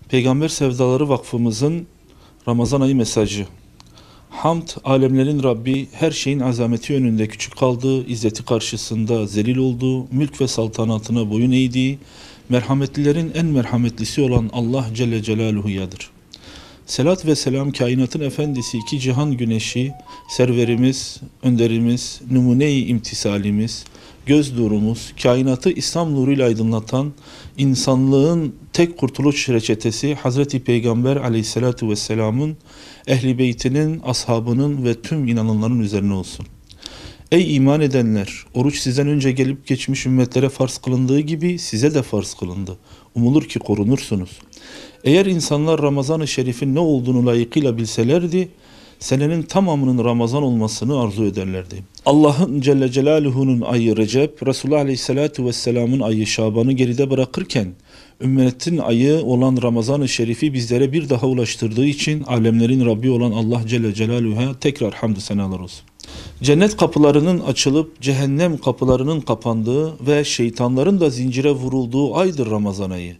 Peygamber Sevdaları Vakfımızın Ramazan ayı mesajı. Hamd, alemlerin Rabbi, her şeyin azameti önünde küçük kaldığı, izzeti karşısında zelil olduğu, mülk ve saltanatına boyun eğdiği, merhametlilerin en merhametlisi olan Allah Celle Celaluhu'yadır. Selat ve selam kainatın efendisi, iki cihan güneşi, serverimiz, önderimiz, numune-i imtisalimiz, göz nurumuz, kainatı İslam nuruyla aydınlatan, insanlığın tek kurtuluş reçetesi Hazreti Peygamber aleyhissalatu vesselamın, ehli beytinin, ashabının ve tüm inananların üzerine olsun. Ey iman edenler! Oruç sizden önce gelip geçmiş ümmetlere farz kılındığı gibi size de farz kılındı. Umulur ki korunursunuz. Eğer insanlar Ramazan-ı Şerif'in ne olduğunu layıkıyla bilselerdi, senenin tamamının Ramazan olmasını arzu ederlerdi. Allah'ın Celle Celaluhu'nun ayı Recep, Resulullah Aleyhisselatü Vesselam'ın ayı Şaban'ı geride bırakırken, ümmetin ayı olan Ramazan-ı Şerif'i bizlere bir daha ulaştırdığı için alemlerin Rabbi olan Allah Celle Celaluhu'ya tekrar hamdü senalar olsun. Cennet kapılarının açılıp cehennem kapılarının kapandığı ve şeytanların da zincire vurulduğu aydır Ramazan ayı.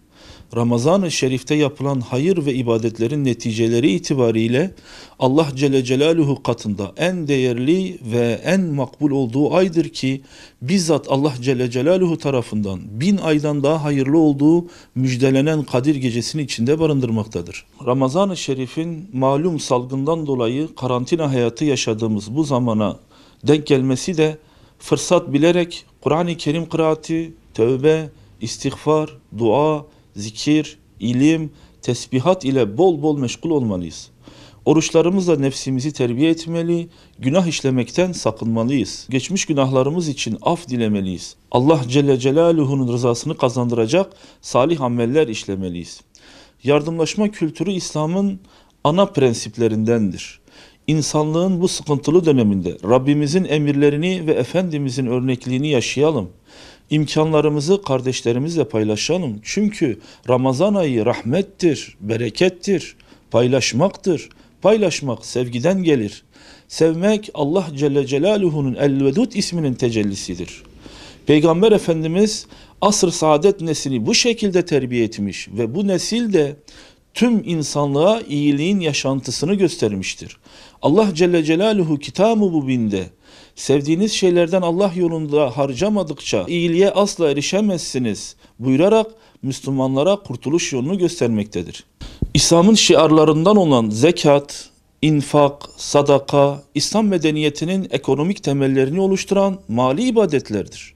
Ramazan-ı Şerif'te yapılan hayır ve ibadetlerin neticeleri itibariyle Allah Celle Celaluhu katında en değerli ve en makbul olduğu aydır ki bizzat Allah Celle Celaluhu tarafından 1000 aydan daha hayırlı olduğu müjdelenen Kadir gecesinin içinde barındırmaktadır. Ramazan-ı Şerif'in malum salgından dolayı karantina hayatı yaşadığımız bu zamana denk gelmesi de fırsat bilerek Kur'an-ı Kerim kıraati, tövbe, istiğfar, dua, zikir, ilim, tesbihat ile bol bol meşgul olmalıyız. Oruçlarımızla nefsimizi terbiye etmeli, günah işlemekten sakınmalıyız. Geçmiş günahlarımız için af dilemeliyiz. Allah Celle Celaluhu'nun rızasını kazandıracak salih ameller işlemeliyiz. Yardımlaşma kültürü İslam'ın ana prensiplerindendir. İnsanlığın bu sıkıntılı döneminde Rabbimizin emirlerini ve Efendimizin örnekliğini yaşayalım. İmkanlarımızı kardeşlerimizle paylaşalım. Çünkü Ramazan ayı rahmettir, berekettir, paylaşmaktır. Paylaşmak sevgiden gelir. Sevmek Allah Celle Celaluhu'nun El-Vedud isminin tecellisidir. Peygamber Efendimiz asr-ı saadet neslini bu şekilde terbiye etmiş ve bu nesil de tüm insanlığa iyiliğin yaşantısını göstermiştir. Allah Celle Celaluhu Kitab-ı Mubin'de sevdiğiniz şeylerden Allah yolunda harcamadıkça iyiliğe asla erişemezsiniz buyurarak Müslümanlara kurtuluş yolunu göstermektedir. İslam'ın şiarlarından olan zekat, infak, sadaka, İslam medeniyetinin ekonomik temellerini oluşturan mali ibadetlerdir.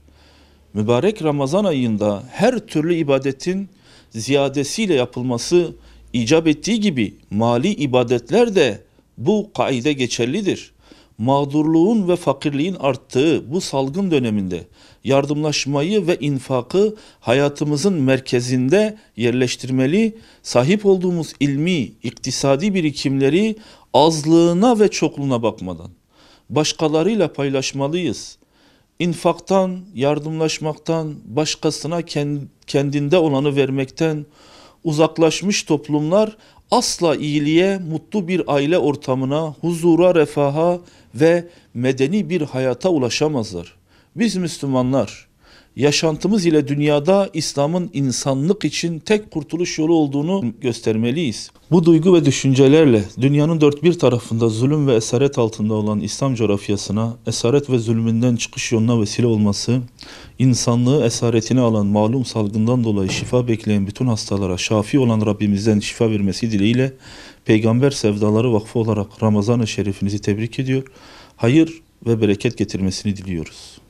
Mübarek Ramazan ayında her türlü ibadetin ziyadesiyle yapılması icap ettiği gibi mali ibadetler de bu kaide geçerlidir. Mağdurluğun ve fakirliğin arttığı bu salgın döneminde yardımlaşmayı ve infakı hayatımızın merkezinde yerleştirmeli, sahip olduğumuz ilmi, iktisadi birikimleri azlığına ve çokluğuna bakmadan başkalarıyla paylaşmalıyız. İnfaktan, yardımlaşmaktan, başkasına kendinde olanı vermekten uzaklaşmış toplumlar asla iyiliğe, mutlu bir aile ortamına, huzura, refaha ve medeni bir hayata ulaşamazlar. Biz Müslümanlar yaşantımız ile dünyada İslam'ın insanlık için tek kurtuluş yolu olduğunu göstermeliyiz. Bu duygu ve düşüncelerle dünyanın dört bir tarafında zulüm ve esaret altında olan İslam coğrafyasına, esaret ve zulmünden çıkış yoluna vesile olması, insanlığı esaretine alan malum salgından dolayı şifa bekleyen bütün hastalara şafi olan Rabbimizden şifa vermesi dileğiyle Peygamber Sevdaları Vakfı olarak Ramazan-ı Şerifinizi tebrik ediyor, hayır ve bereket getirmesini diliyoruz.